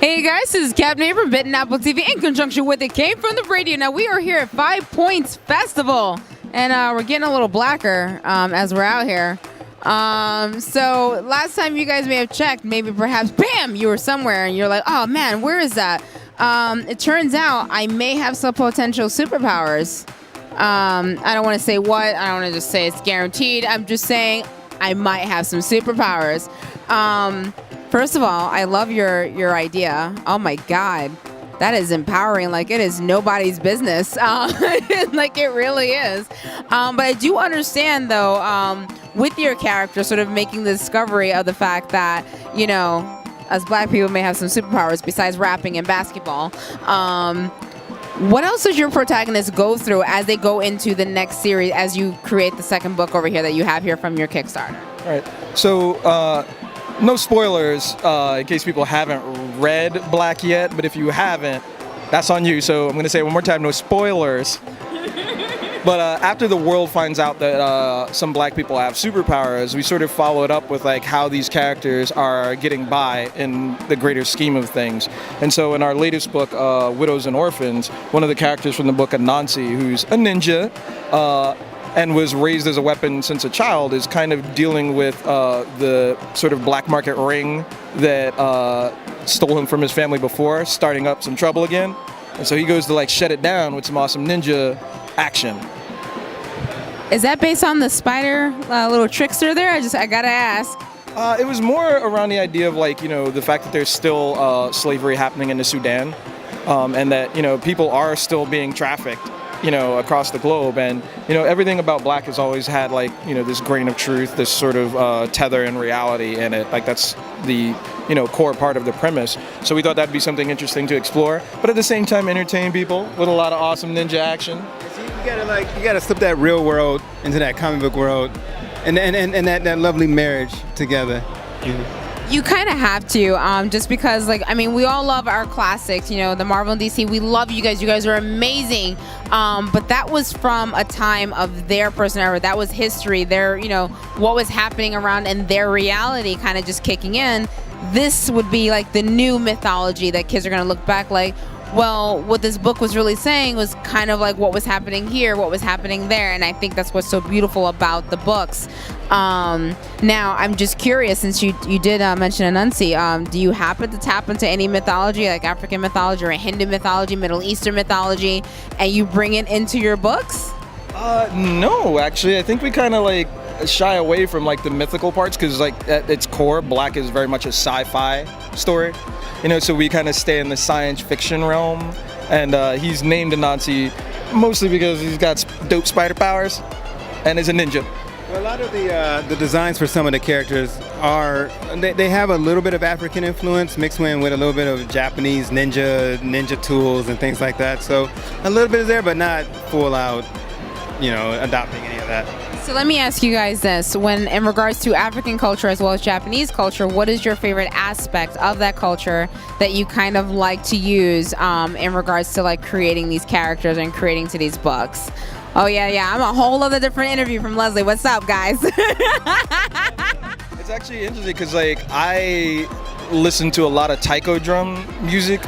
Hey guys, this is CADMA from Bitten Apple TV in conjunction with It Came From The Radio. Now we are here at 5 Points Festival, and we're getting a little blacker as we're out here. So last time you guys may have checked, maybe perhaps, bam, you were somewhere and you're like, oh man, where is that? It turns out I may have some potential superpowers. I don't want to say what, I don't want to just say it's guaranteed. I'm just saying I might have some superpowers. First of all, I love your idea. Oh my God, that is empowering. Like it is nobody's business. Like it really is. But I do understand though, with your character sort of making the discovery of the fact that, you know, us black people may have some superpowers besides rapping and basketball. What else does your protagonist go through as they go into the next series, as you create the second book over here that you have here from your Kickstarter? All right. So, no spoilers in case people haven't read Black yet, but if you haven't, that's on you. So I'm going to say it one more time, no spoilers. But after the world finds out that some black people have superpowers, we sort of follow it up with like how these characters are getting by in the greater scheme of things. And so in our latest book, Widows and Orphans, one of the characters from the book, Anansi, who's a ninja, and was raised as a weapon since a child, is kind of dealing with the sort of black market ring that stole him from his family before, starting up some trouble again. And so he goes to like shut it down with some awesome ninja action. Is that based on the spider little trickster there? I gotta ask. It was more around the idea of like, you know, the fact that there's still slavery happening in the Sudan, and that, you know, people are still being trafficked, you know, across the globe. And, you know, everything about black has always had like, you know, this grain of truth, this sort of tether in reality in it. Like that's the, you know, core part of the premise. So we thought that'd be something interesting to explore, but at the same time entertain people with a lot of awesome ninja action. You gotta slip that real world into that comic book world, and that lovely marriage together. Mm-hmm. You kind of have to, just because, like, I mean, we all love our classics, you know, the Marvel and DC. We love you guys. You guys are amazing. But that was from a time of their personal era. That was history. Their, you know, what was happening around and their reality kind of just kicking in. This would be like the new mythology that kids are going to look back like, well, what this book was really saying was kind of like what was happening here, what was happening there, and I think that's what's so beautiful about the books. Now, I'm just curious, since you did mention Anansi, do you happen to tap into any mythology, like African mythology or Hindu mythology, Middle Eastern mythology, and you bring it into your books? No, actually, I think we kind of like shy away from like the mythical parts because like at its core, Black is very much a sci-fi story. You know, so we kind of stay in the science fiction realm, and he's named Anansi mostly because he's got dope spider powers and is a ninja. Well, a lot of the designs for some of the characters are, they have a little bit of African influence mixed in with a little bit of Japanese ninja tools and things like that. So a little bit is there, but not full out, you know, adopting any of that. So let me ask you guys this. When, in regards to African culture as well as Japanese culture, what is your favorite aspect of that culture that you kind of like to use in regards to like creating these characters and creating to these books? Oh yeah, I'm a whole other different interview from Leslie. What's up, guys? It's actually interesting because like I listened to a lot of taiko drum music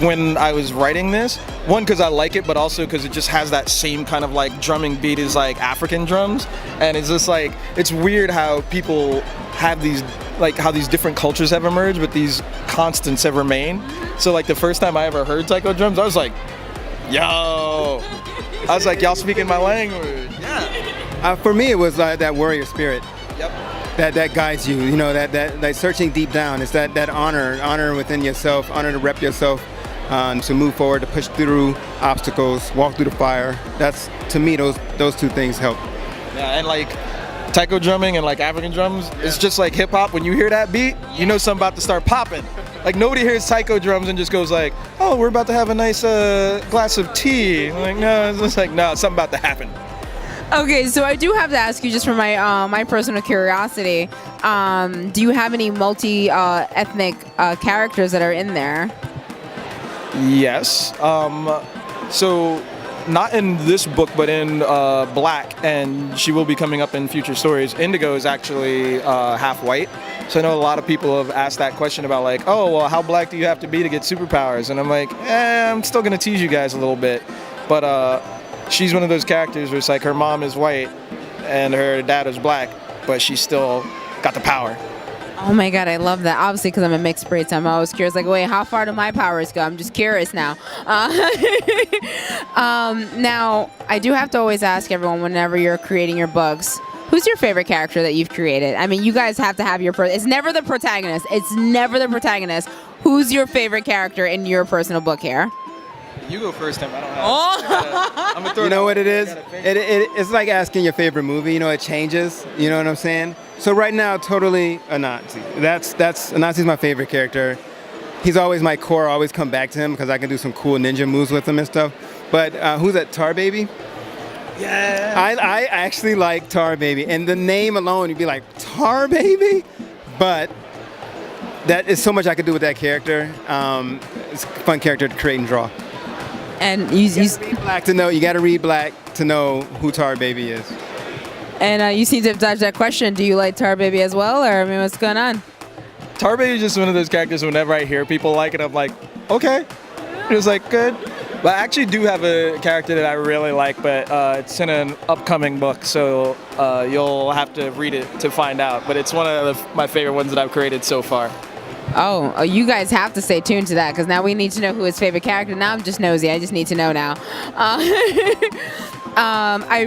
when I was writing this. One, because I like it, but also because it just has that same kind of like drumming beat as like African drums. And it's just like, it's weird how people have these, like how these different cultures have emerged, but these constants have remained. So like the first time I ever heard taiko drums, I was like, yo, I was like, y'all speaking my language. Yeah. For me, it was that warrior spirit. Yep. That guides you, you know, that searching deep down. It's that honor within yourself, honor to rep yourself, to move forward, to push through obstacles, walk through the fire. That's, to me, those two things help. Yeah, and like taiko drumming and like African drums, it's just like hip hop. When you hear that beat, you know something about to start popping. Like nobody hears taiko drums and just goes like, oh, we're about to have a nice glass of tea. Like, no, it's just like, no, something about to happen. Okay, so I do have to ask you, just for my my personal curiosity, do you have any multi-ethnic characters that are in there? Yes. So not in this book, but in Black, and she will be coming up in future stories. Indigo is actually half white. So I know a lot of people have asked that question about like, oh, well, how black do you have to be to get superpowers? And I'm like, I'm still going to tease you guys a little bit. But she's one of those characters where it's like her mom is white and her dad is black, but she still got the power. Oh my God, I love that. Obviously, because I'm a mixed breed, so I'm always curious. Like, wait, how far do my powers go? I'm just curious now. Now, I do have to always ask everyone whenever you're creating your books, who's your favorite character that you've created? I mean, you guys have to have your. It's never the protagonist. It's never the protagonist. Who's your favorite character in your personal book here? You go first, Tim. I don't have. Oh. I'm gonna throw You know what it is? It. It's like asking your favorite movie. You know, it changes. You know what I'm saying? So right now, totally Anansi. Anansi's my favorite character. He's always my core. I always come back to him because I can do some cool ninja moves with him and stuff. But who's that? Tar Baby? Yeah. I actually like Tar Baby, and the name alone, you'd be like, Tar Baby? But that is so much I could do with that character. It's a fun character to create and draw. And You got to read Black to know who Tar Baby is. And you seem to have dodged that question. Do you like Tar Baby as well, or I mean, what's going on? Tar Baby is just one of those characters. Whenever I hear people like it, I'm like, okay. It was like good. But I actually do have a character that I really like, but it's in an upcoming book, so you'll have to read it to find out. But it's one of my favorite ones that I've created so far. Oh, you guys have to stay tuned to that because now we need to know who his favorite character. Now I'm just nosy. I just need to know now. I